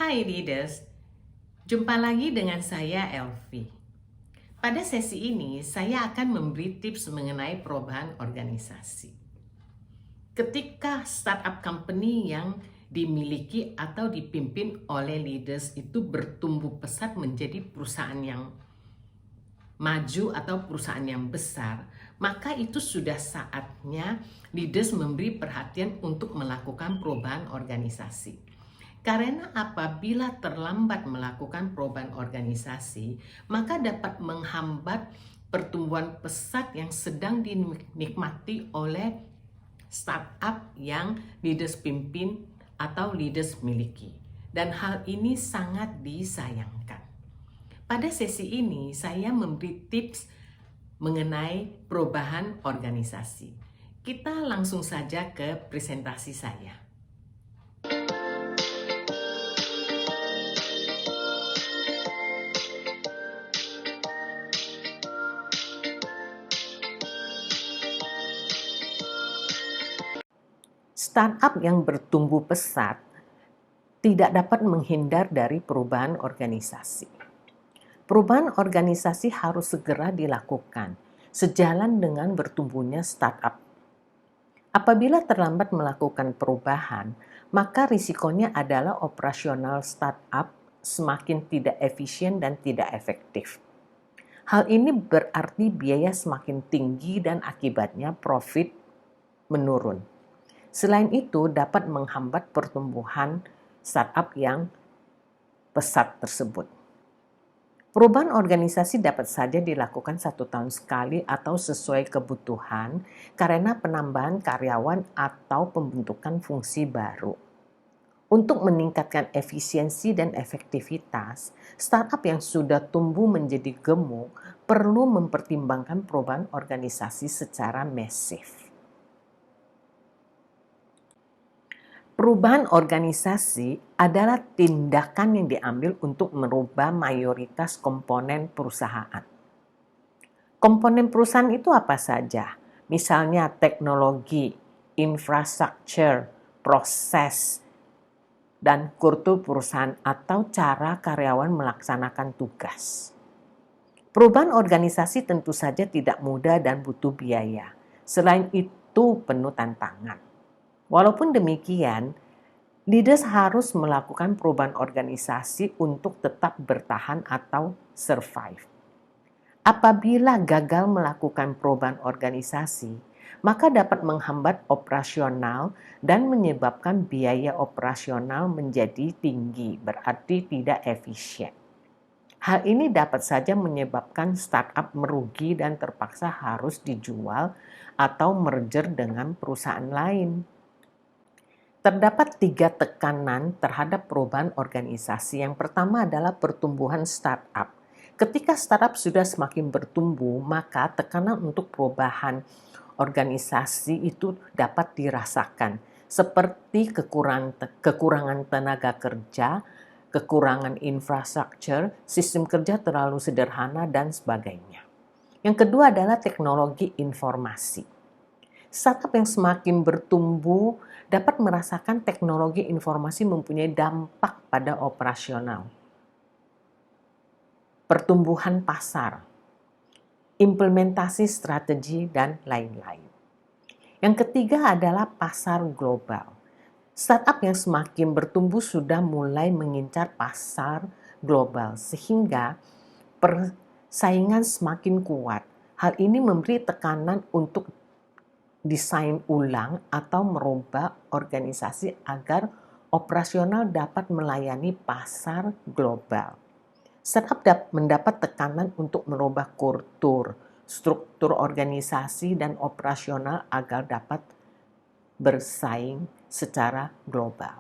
Hai leaders, jumpa lagi dengan saya Elvi. Pada sesi ini saya akan memberi tips mengenai perubahan organisasi. Ketika startup company yang dimiliki atau dipimpin oleh leaders itu bertumbuh pesat menjadi perusahaan yang maju atau perusahaan yang besar, maka itu sudah saatnya leaders memberi perhatian untuk melakukan perubahan organisasi. Karena apabila terlambat melakukan perubahan organisasi, maka dapat menghambat pertumbuhan pesat yang sedang dinikmati oleh startup yang leaders pimpin atau leaders miliki. Dan hal ini sangat disayangkan. Pada sesi ini saya memberi tips mengenai perubahan organisasi. Kita langsung saja ke presentasi saya. Startup yang bertumbuh pesat tidak dapat menghindar dari perubahan organisasi. Perubahan organisasi harus segera dilakukan, sejalan dengan bertumbuhnya startup. Apabila terlambat melakukan perubahan, maka risikonya adalah operasional startup semakin tidak efisien dan tidak efektif. Hal ini berarti biaya semakin tinggi dan akibatnya profit menurun. Selain itu, dapat menghambat pertumbuhan startup yang pesat tersebut. Perubahan organisasi dapat saja dilakukan 1 tahun sekali atau sesuai kebutuhan karena penambahan karyawan atau pembentukan fungsi baru. Untuk meningkatkan efisiensi dan efektivitas, startup yang sudah tumbuh menjadi gemuk perlu mempertimbangkan perubahan organisasi secara masif. Perubahan organisasi adalah tindakan yang diambil untuk merubah mayoritas komponen perusahaan. Komponen perusahaan itu apa saja? Misalnya teknologi, infrastruktur, proses, dan kultur perusahaan atau cara karyawan melaksanakan tugas. Perubahan organisasi tentu saja tidak mudah dan butuh biaya. Selain itu penuh tantangan. Walaupun demikian, leaders harus melakukan perubahan organisasi untuk tetap bertahan atau survive. Apabila gagal melakukan perubahan organisasi, maka dapat menghambat operasional dan menyebabkan biaya operasional menjadi tinggi, berarti tidak efisien. Hal ini dapat saja menyebabkan startup merugi dan terpaksa harus dijual atau merger dengan perusahaan lain. Terdapat 3 tekanan terhadap perubahan organisasi. Yang pertama adalah pertumbuhan startup. Ketika startup sudah semakin bertumbuh, maka tekanan untuk perubahan organisasi itu dapat dirasakan, seperti kekurangan tenaga kerja, kekurangan infrastruktur, sistem kerja terlalu sederhana, dan sebagainya. Yang kedua adalah teknologi informasi. Startup yang semakin bertumbuh dapat merasakan teknologi informasi mempunyai dampak pada operasional, pertumbuhan pasar, implementasi strategi, dan lain-lain. Yang ketiga adalah pasar global. Startup yang semakin bertumbuh sudah mulai mengincar pasar global sehingga persaingan semakin kuat. Hal ini memberi tekanan untuk desain ulang atau merubah organisasi agar operasional dapat melayani pasar global. Startup mendapat tekanan untuk merubah kultur, struktur organisasi, dan operasional agar dapat bersaing secara global.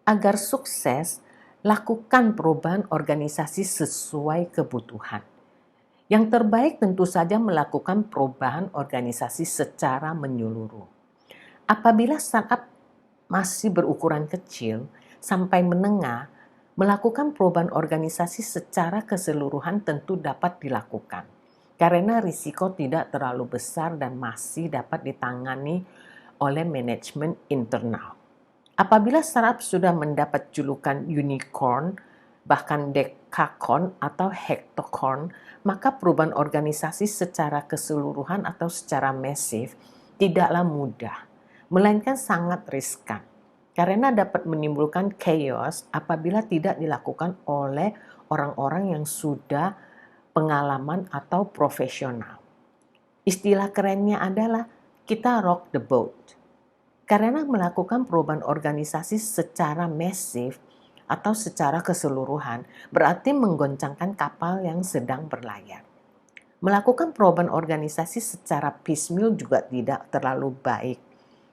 Agar sukses, lakukan perubahan organisasi sesuai kebutuhan. Yang terbaik tentu saja melakukan perubahan organisasi secara menyeluruh. Apabila startup masih berukuran kecil sampai menengah, melakukan perubahan organisasi secara keseluruhan tentu dapat dilakukan, karena risiko tidak terlalu besar dan masih dapat ditangani oleh manajemen internal. Apabila startup sudah mendapat julukan unicorn, bahkan dekakorn atau hektokorn, maka perubahan organisasi secara keseluruhan atau secara masif tidaklah mudah, melainkan sangat riskan. Karena dapat menimbulkan chaos apabila tidak dilakukan oleh orang-orang yang sudah pengalaman atau profesional. Istilah kerennya adalah kita rock the boat. Karena melakukan perubahan organisasi secara masif atau secara keseluruhan berarti menggoncangkan kapal yang sedang berlayar. Melakukan perubahan organisasi secara piecemeal juga tidak terlalu baik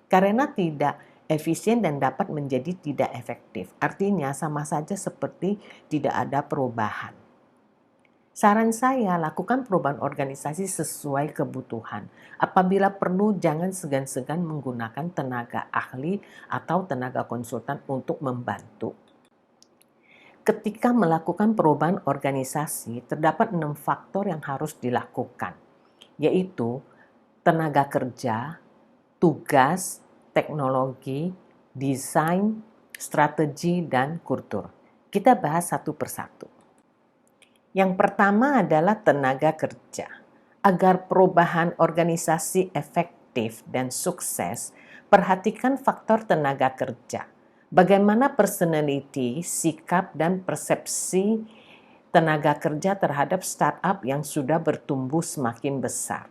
karena tidak efisien dan dapat menjadi tidak efektif. Artinya sama saja seperti tidak ada perubahan. Saran saya, lakukan perubahan organisasi sesuai kebutuhan. Apabila perlu, jangan segan-segan menggunakan tenaga ahli atau tenaga konsultan untuk membantu. Ketika melakukan perubahan organisasi, terdapat 6 faktor yang harus dilakukan, yaitu tenaga kerja, tugas, teknologi, desain, strategi, dan kultur. Kita bahas satu persatu. Yang pertama adalah tenaga kerja. Agar perubahan organisasi efektif dan sukses, perhatikan faktor tenaga kerja. Bagaimana personality, sikap, dan persepsi tenaga kerja terhadap startup yang sudah bertumbuh semakin besar.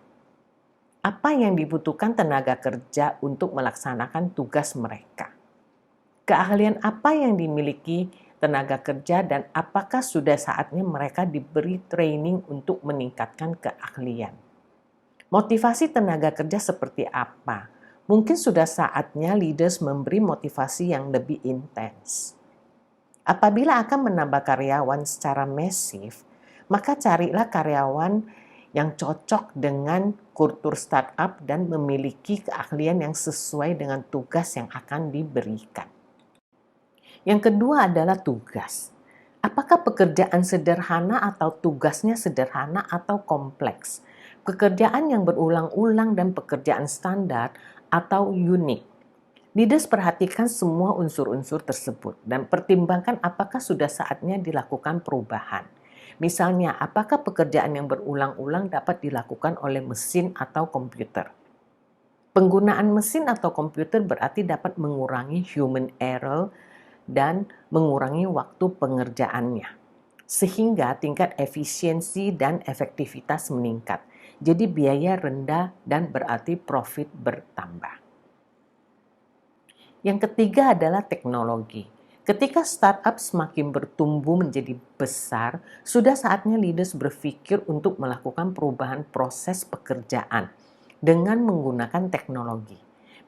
Apa yang dibutuhkan tenaga kerja untuk melaksanakan tugas mereka? Keahlian apa yang dimiliki tenaga kerja dan apakah sudah saatnya mereka diberi training untuk meningkatkan keahlian? Motivasi tenaga kerja seperti apa? Mungkin sudah saatnya leaders memberi motivasi yang lebih intens. Apabila akan menambah karyawan secara masif, maka carilah karyawan yang cocok dengan kultur startup dan memiliki keahlian yang sesuai dengan tugas yang akan diberikan. Yang kedua adalah tugas. Apakah pekerjaan sederhana atau tugasnya sederhana atau kompleks? Pekerjaan yang berulang-ulang dan pekerjaan standar atau unik. Leaders perhatikan semua unsur-unsur tersebut dan pertimbangkan apakah sudah saatnya dilakukan perubahan. Misalnya, apakah pekerjaan yang berulang-ulang dapat dilakukan oleh mesin atau komputer? Penggunaan mesin atau komputer berarti dapat mengurangi human error dan mengurangi waktu pengerjaannya, sehingga tingkat efisiensi dan efektivitas meningkat. Jadi biaya rendah dan berarti profit bertambah. Yang ketiga adalah teknologi. Ketika startup semakin bertumbuh menjadi besar, sudah saatnya leaders berpikir untuk melakukan perubahan proses pekerjaan dengan menggunakan teknologi.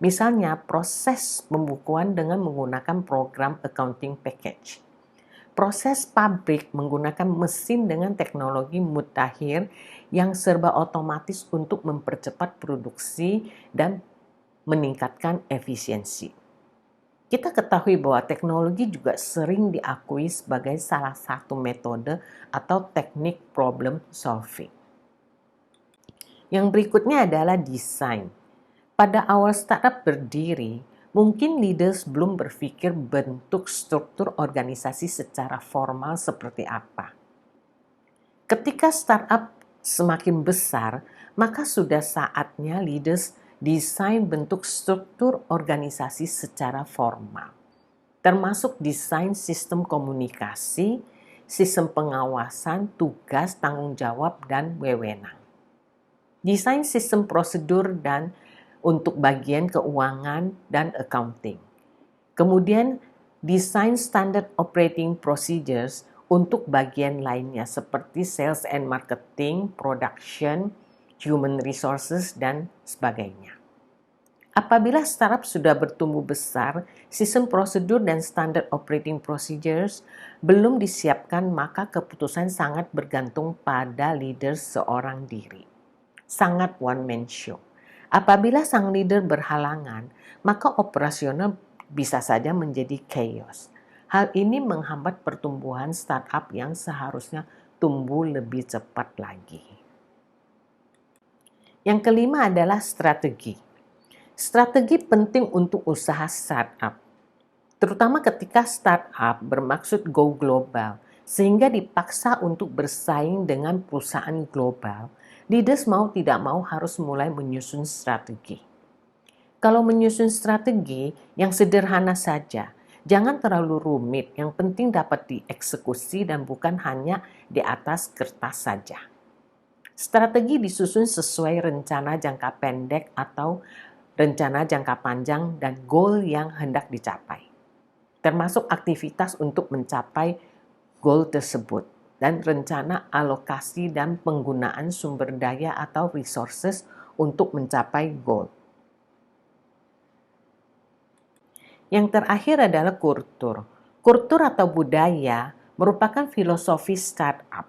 Misalnya, proses pembukuan dengan menggunakan program accounting package. Proses pabrik menggunakan mesin dengan teknologi mutakhir yang serba otomatis untuk mempercepat produksi dan meningkatkan efisiensi. Kita ketahui bahwa teknologi juga sering diakui sebagai salah satu metode atau teknik problem solving. Yang berikutnya adalah desain. Pada awal startup berdiri, mungkin leaders belum berpikir bentuk struktur organisasi secara formal seperti apa. Ketika startup semakin besar, maka sudah saatnya leaders desain bentuk struktur organisasi secara formal, termasuk desain sistem komunikasi, sistem pengawasan, tugas, tanggung jawab, dan wewenang. Desain sistem prosedur dan untuk bagian keuangan dan accounting. Kemudian, desain standard operating procedures untuk bagian lainnya seperti sales and marketing, production, human resources, dan sebagainya. Apabila startup sudah bertumbuh besar, sistem prosedur dan standard operating procedures belum disiapkan, maka keputusan sangat bergantung pada leader seorang diri. Sangat one man show. Apabila sang leader berhalangan, maka operasional bisa saja menjadi chaos. Hal ini menghambat pertumbuhan startup yang seharusnya tumbuh lebih cepat lagi. Yang kelima adalah strategi. Strategi penting untuk usaha startup. terutama ketika startup bermaksud go global, sehingga dipaksa untuk bersaing dengan perusahaan global. Leaders mau tidak mau harus mulai menyusun strategi. Kalau menyusun strategi yang sederhana saja, jangan terlalu rumit, yang penting dapat dieksekusi dan bukan hanya di atas kertas saja. Strategi disusun sesuai rencana jangka pendek atau rencana jangka panjang dan goal yang hendak dicapai, termasuk aktivitas untuk mencapai goal tersebut dan rencana alokasi dan penggunaan sumber daya atau resources untuk mencapai goal. Yang terakhir adalah kultur. Kultur atau budaya merupakan filosofi startup,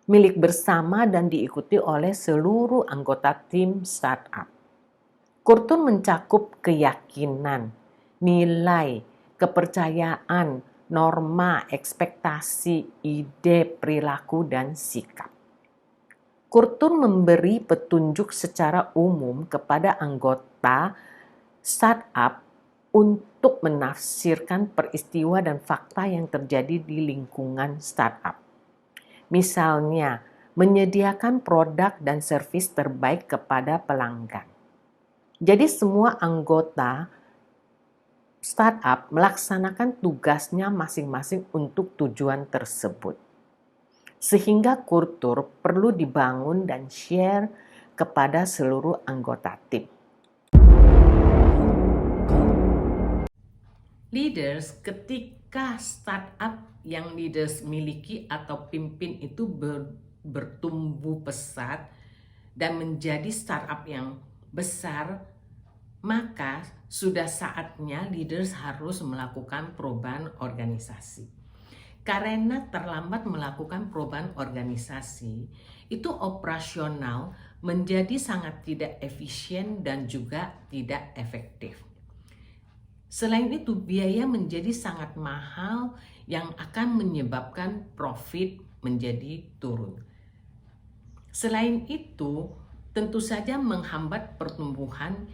milik bersama dan diikuti oleh seluruh anggota tim startup. Kultur mencakup keyakinan, nilai, kepercayaan, norma, ekspektasi, ide, perilaku, dan sikap. Kultur memberi petunjuk secara umum kepada anggota startup untuk menafsirkan peristiwa dan fakta yang terjadi di lingkungan startup. Misalnya, menyediakan produk dan servis terbaik kepada pelanggan. Jadi semua anggota startup melaksanakan tugasnya masing-masing untuk tujuan tersebut. Sehingga kultur perlu dibangun dan share kepada seluruh anggota tim. Leaders, ketika startup yang leaders miliki atau pimpin itu bertumbuh pesat dan menjadi startup yang besar, maka sudah saatnya leaders harus melakukan perubahan organisasi. Karena terlambat melakukan perubahan organisasi, itu operasional menjadi sangat tidak efisien dan juga tidak efektif. Selain itu, biaya menjadi sangat mahal yang akan menyebabkan profit menjadi turun. Selain itu, tentu saja menghambat pertumbuhan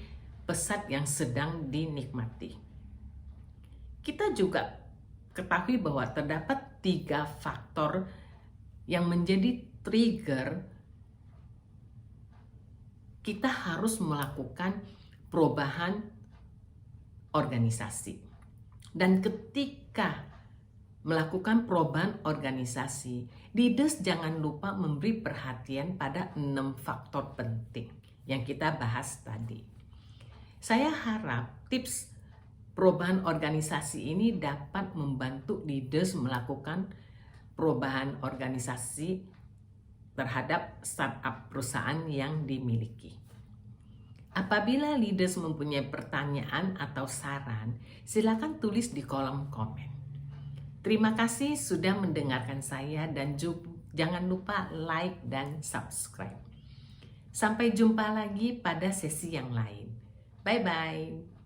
pesat yang sedang dinikmati. Kita juga ketahui bahwa terdapat 3 faktor yang menjadi trigger kita harus melakukan perubahan organisasi. Dan ketika melakukan perubahan organisasi, leaders jangan lupa memberi perhatian pada 6 faktor penting yang kita bahas tadi. Saya harap tips perubahan organisasi ini dapat membantu leaders melakukan perubahan organisasi terhadap startup perusahaan yang dimiliki. Apabila leaders mempunyai pertanyaan atau saran, silakan tulis di kolom komen. Terima kasih sudah mendengarkan saya dan jangan lupa like dan subscribe. Sampai jumpa lagi pada sesi yang lain. Bye-bye.